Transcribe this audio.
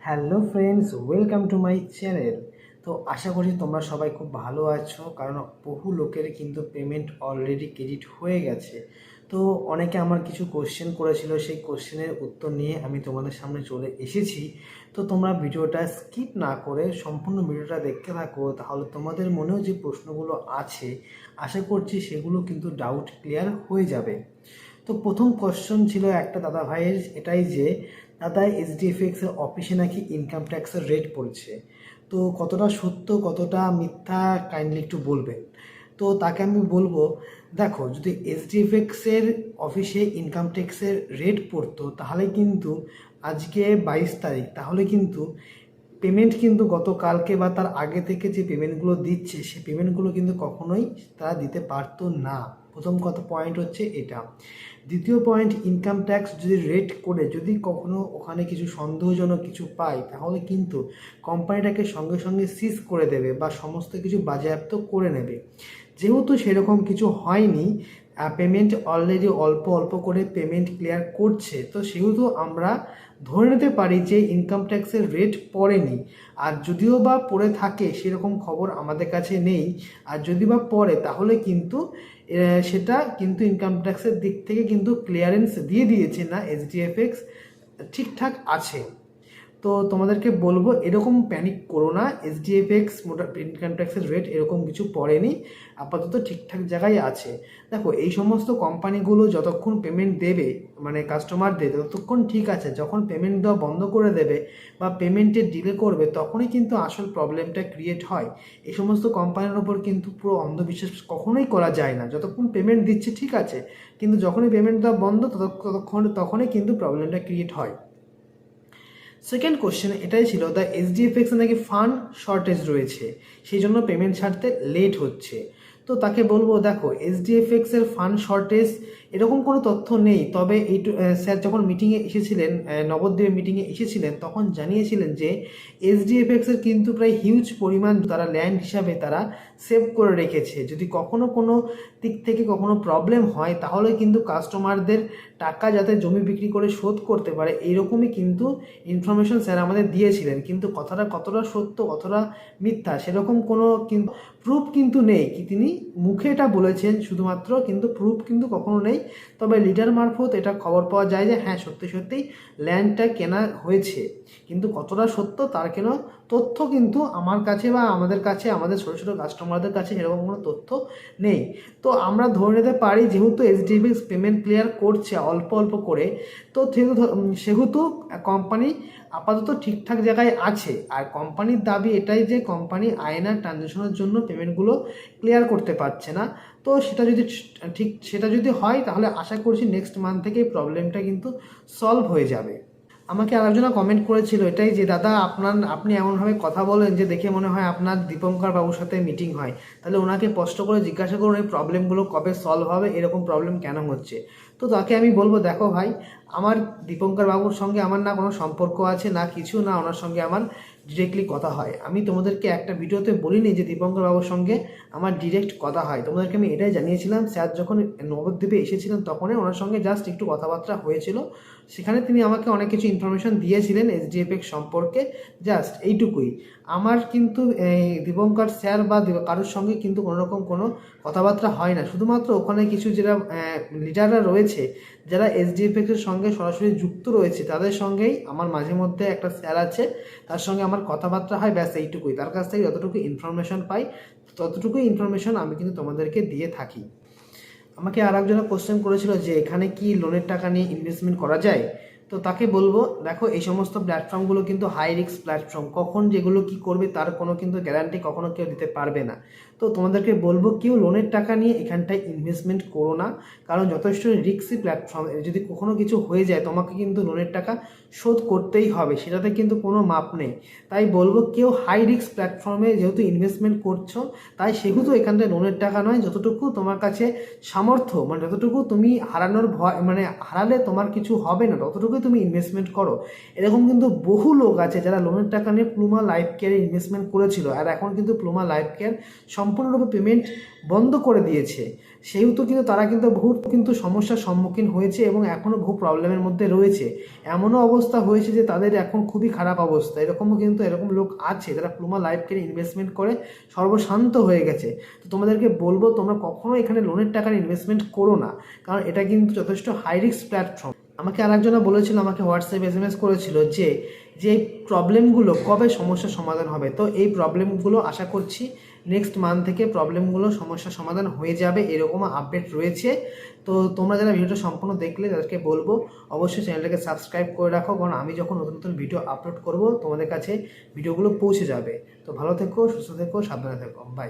Hello friends, welcome to my channel. তো আশা করি তোমরা সবাই খুব ভালো আছো, কারণ বহু লোকের কিন্তু পেমেন্ট অলরেডি ক্রেডিট হয়ে গেছে। তো অনেকে আমার কিছু কোশ্চেন করেছিল, সেই কোশ্চেনের উত্তর নিয়ে আমি তোমাদের সামনে চলে এসেছি। তো তোমরা ভিডিওটা স্কিপ না করে সম্পূর্ণ ভিডিওটা দেখতে থাকো, তাহলে তোমাদের মনেও যে প্রশ্নগুলো আছে আশা করছি সেগুলো কিন্তু ডাউট ক্লিয়ার হয়ে যাবে। তো প্রথম কোশ্চেন ছিল একটা দাদা ভাইয়ের, এটাই যে দাদা এইচডিএফএক্স এর অফিসে নাকি ইনকাম ট্যাক্সের রেট পড়ছে। তো কতটা সত্য কতটা মিথ্যা কাইন্ডলি একটু বলবেন। তো তাকে আমি বলবো, দেখো, যদি এইচডিএফএক্স এর অফিসে ইনকাম ট্যাক্সের রেট পড়তো তাহলে কিন্তু আজকে 22 তারিখ, তাহলে কিন্তু পেমেন্ট কিন্তু গতকালকে বা তার আগে থেকে যে পেমেন্টগুলো দিচ্ছে সেই পেমেন্টগুলো কিন্তু কখনোই তারা দিতে পারতো না। প্রথম কথা পয়েন্ট হচ্ছে এটা। দ্বিতীয় পয়েন্ট, ইনকাম ট্যাক্স যদি রেট করে যদি কখনো ওখানে কিছু সন্দেহজনক কিছু পায় তাহলে কিন্তু কোম্পানিটাকে সঙ্গে সঙ্গে সিজ করে দেবে বা সমস্ত কিছু বাজেয়াপ্ত করে নেবে। যেহেতু সেরকম কিছু হয়নি, পেমেন্ট অলরেডি অল্প অল্প করে পেমেন্ট ক্লিয়ার করছে, তো সেহেতু আমরা ধরে নিতে পারি যে ইনকাম ট্যাক্সের রেট পড়েনি। আর যদিও বা পড়ে থাকে সেরকম খবর আমাদের কাছে নেই, আর যদি বা পড়ে তাহলে কিন্তু সেটা কিন্তু ইনকাম ট্যাক্সের দিক থেকে কিন্তু ক্লিয়ারেন্স দিয়ে দিয়েছে না এইচডিএফএক্স ঠিকঠাক আছে। তো তোমাদেরকে বলবো এরকম প্যানিক করো না, এইচডিএফএক্স ইনকাম ট্যাক্সের রেট এরকম কিছু পড়েনি, আপাতত ঠিকঠাক জায়গায় আছে। দেখো, এই সমস্ত কোম্পানিগুলো যতক্ষণ পেমেন্ট দেবে মানে কাস্টমারদের ততক্ষণ ঠিক আছে, যখন পেমেন্ট দেওয়া বন্ধ করে দেবে বা পেমেন্টে ডিলে করবে তখনই কিন্তু আসল প্রবলেমটা ক্রিয়েট হয়। এই সমস্ত কোম্পানির ওপর কিন্তু পুরো অন্ধবিশ্বাস কখনোই করা যায় না। যতক্ষণ পেমেন্ট দিচ্ছে ঠিক আছে, কিন্তু যখনই পেমেন্ট দেওয়া বন্ধ তখনই কিন্তু প্রবলেমটা ক্রিয়েট হয়। সেকেন্ড কোশ্চেন এটাই ছিল, দ্য এইচডিএফএক্স নাকি ফান্ড শর্টেজ রয়েছে, সেই জন্য পেমেন্ট ছাড়তে লেট হচ্ছে। তো তাকে বলবো, দেখো, এইচডিএফএক্স এর ফান্ড শর্টেজ এরকম কোনো তথ্য নেই, তবে এই স্যার যখন মিটিংয়ে এসেছিলেন, নবদ্বীপে মিটিংয়ে এসেছিলেন, তখন জানিয়েছিলেন যে এইচডিএফএক্স এর কিন্তু প্রায় হিউজ পরিমাণ তারা ল্যান্ড হিসাবে তারা সেভ করে রেখেছে। যদি কখনো কোনো দিক থেকে কখনো প্রবলেম হয় তাহলে কিন্তু কাস্টমারদের টাকা যাতে জমি বিক্রি করে শোধ করতে পারে এইরকমই কিন্তু ইনফরমেশন স্যার আমাদের দিয়েছিলেন। কিন্তু কথাটা কতটা সত্য কতটা মিথ্যা সেরকম কোনো কিন্তু প্রুফ কিন্তু নেই। কি তিনি মুখে এটা বলেছেন শুধুমাত্র, কিন্তু প্রুফ কিন্তু কখনো নেই। তবে লিডার মারফত এটা খবর পাওয়া যায় যে হ্যাঁ, সত্যি সত্যিই ল্যান্ডটা কেনা হয়েছে, কিন্তু কতটা সত্য তার কেন তথ্য কিন্তু আমার কাছে বা আমাদের কাছে, আমাদের ছোটো ছোটো কাস্টমারদের কাছে এরকম কোনো তথ্য নেই। তো আমরা ধরে নিতে পারি যেহেতু এইচডিএফএক্স পেমেন্ট ক্লিয়ার করছে অল্প অল্প করে, তো সেহেতু কোম্পানি আপাতত ঠিকঠাক জায়গায় আছে। আর কোম্পানির দাবি এটাই যে কোম্পানি আইএনআর ট্রানজ্যাকশনের জন্য পেমেন্টগুলো ক্লিয়ার করতে পারছে না। তো সেটা যদি হয় তাহলে আশা করছি নেক্সট মান্থ থেকে প্রবলেমটা কিন্তু সলভ হয়ে যাবে। আমাকে আরেকজনা কমেন্ট করেছিল এটাই যে, দাদা আপনি এমনভাবে কথা বলেন যে দেখে মনে হয় আপনার দীপঙ্কর বাবুর সাথে মিটিং হয়। তাহলে ওনাকে স্পষ্ট করে জিজ্ঞাসা করুন এই প্রবলেমগুলো কবে সলভ হবে, এরকম প্রবলেম কেন হচ্ছে। তো তাকে আমি বলবো, দেখো ভাই, আমার দীপঙ্কর বাবুর সঙ্গে আমার না কোনো সম্পর্ক আছে না কিছু, না ওনার সঙ্গে আমার ডিরেক্টলি কথা হয়। আমি তোমাদেরকে একটা ভিডিওতে বলিনি যে দীপঙ্কর বাবুর সঙ্গে আমার ডিরেক্ট কথা হয়, তোমাদেরকে আমি এটাই জানিয়েছিলাম। স্যার যখন নবদ্বীপে এসেছিলেন তখনই ওনার সঙ্গে জাস্ট একটু কথাবার্তা হয়েছিল, সেখানে তিনি আমাকে অনেক কিছু ইনফরমেশন দিয়েছিলেন এইচডিএফএক্স সম্পর্কে, জাস্ট এইটুকুই। আমার কিন্তু দীপঙ্কর স্যার বা কারোর সঙ্গে কিন্তু কোনোরকম কোনো কথাবার্তা হয় না। শুধুমাত্র ওখানে কিছু যারা লিডাররা রয়েছে, যারা এইচডিএফএক্সের সঙ্গে সরাসরি যুক্ত রয়েছে, তাদের সঙ্গেই আমার মাঝে মধ্যে একটা স্যার আছে, তার সঙ্গে আমার কথাবার্তা হয়, ব্যাস এইটুকুই। তার কাছ থেকে যতটুকু ইনফরমেশন পাই ততটুকুই ইনফরমেশন আমি কিন্তু তোমাদেরকে দিয়ে থাকি। আমাকে আর একজনে কোশ্চেন করেছিল যে এখানে কি লোনের টাকা নিয়ে ইনভেস্টমেন্ট করা যায়। তো তাকে বলবো, দেখো, এই সমস্ত প্ল্যাটফর্মগুলো কিন্তু হাই রিস্ক প্ল্যাটফর্ম, কখন যেগুলো কি করবে তার কোনো কিন্তু গ্যারান্টি কখনো কেউ দিতে পারবে না। তো তোমাদেরকে বলবো কেউ লোনের টাকা নিয়ে এখানটায় ইনভেস্টমেন্ট করো না, কারণ যথেষ্ট রিস্কি প্ল্যাটফর্ম। যদি কখনো কিছু হয়ে যায় তোমাকে কিন্তু লোনের টাকা শোধ করতেই হবে, সেটাতে কিন্তু কোনো মাপ নেই। তাই বলবো কেউ হাই রিস্ক প্ল্যাটফর্মে যেহেতু ইনভেস্টমেন্ট করছো, তাই সেহেতু এখানটায় লোনের টাকা নয়, যতটুকু তোমার কাছে সামর্থ্য, মানে যতটুকু তুমি হারানোর ভয়, মানে হারালে তোমার কিছু হবে না, ততটুকুই তুমি ইনভেস্টমেন্ট করো। এরকম কিন্তু বহু লোক আছে যারা লোনের টাকা নিয়ে প্লুমা লাইফ কেয়ারে ইনভেস্টমেন্ট করেছিল, আর এখন কিন্তু প্লুমা লাইফ কেয়ার সম্পূর্ণরূপে পেমেন্ট বন্ধ করে দিয়েছে, সেহেতু কিন্তু তারা কিন্তু সমস্যার সম্মুখীন হয়েছে এবং এখনও বহু প্রবলেমের মধ্যে রয়েছে। এমনও অবস্থা হয়েছে যে তাদের এখন খুবই খারাপ অবস্থা। এরকম লোক আছে যারা প্লুমা লাইফকে ইনভেস্টমেন্ট করে সর্বশান্ত হয়ে গেছে। তো তোমাদেরকে বলবো, তোমরা কখনো এখানে লোনের টাকার ইনভেস্টমেন্ট করো না, কারণ এটা কিন্তু যথেষ্ট হাই রিস্ক প্ল্যাটফর্ম। আমাকে আরেকজনে বলেছিল, আমাকে হোয়াটসঅ্যাপ SMS করেছিল যে এই প্রবলেমগুলো কবে সমস্যার সমাধান হবে। তো এই প্রবলেমগুলো আশা করছি নেক্সট মান্থ থেকে সমস্যার সমাধান হয়ে যাবে, এরকম আপডেট রয়েছে। তো তোমরা যারা ভিডিওটা সম্পূর্ণ দেখলে তাদেরকে বলবো অবশ্যই চ্যানেলটাকে সাবস্ক্রাইব করে রাখো, কারণ আমি যখন নতুন নতুন ভিডিও আপলোড করব তোমাদের কাছে ভিডিওগুলো পৌঁছে যাবে। তো ভালো থেকো, সুস্থ থেকো, সাবধানে থেকো, বাই।